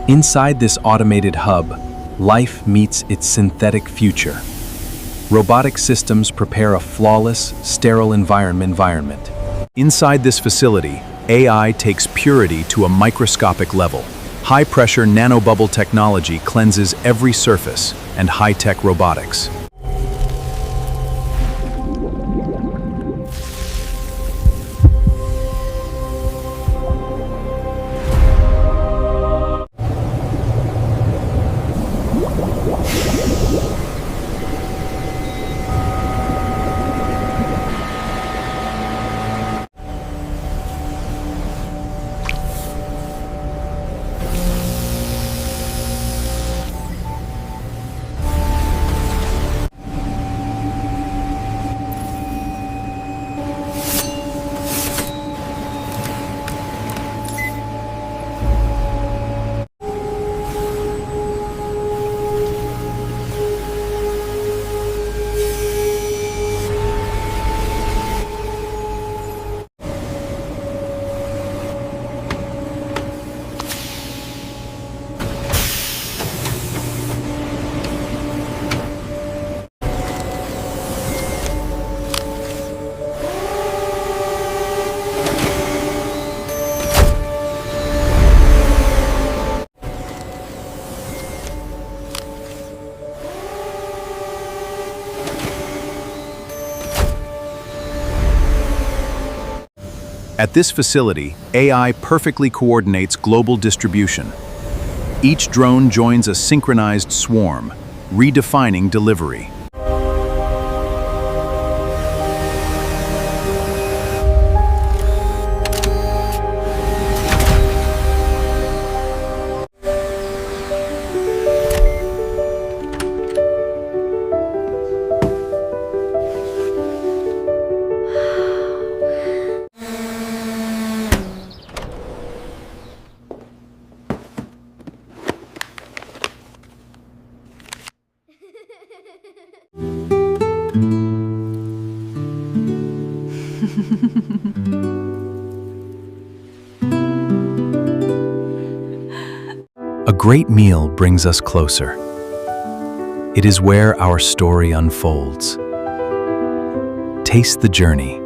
Inside this automated hub, life meets its synthetic future. Robotic systems prepare a flawless, sterile environment. Inside this facility, AI takes purity to a microscopic level. High-pressure nanobubble technology cleanses every surface, and high-tech robotics. At this facility, AI perfectly coordinates global distribution. Each drone joins a synchronized swarm, redefining delivery. A great meal brings us closer. It is where our story unfolds. Taste the journey.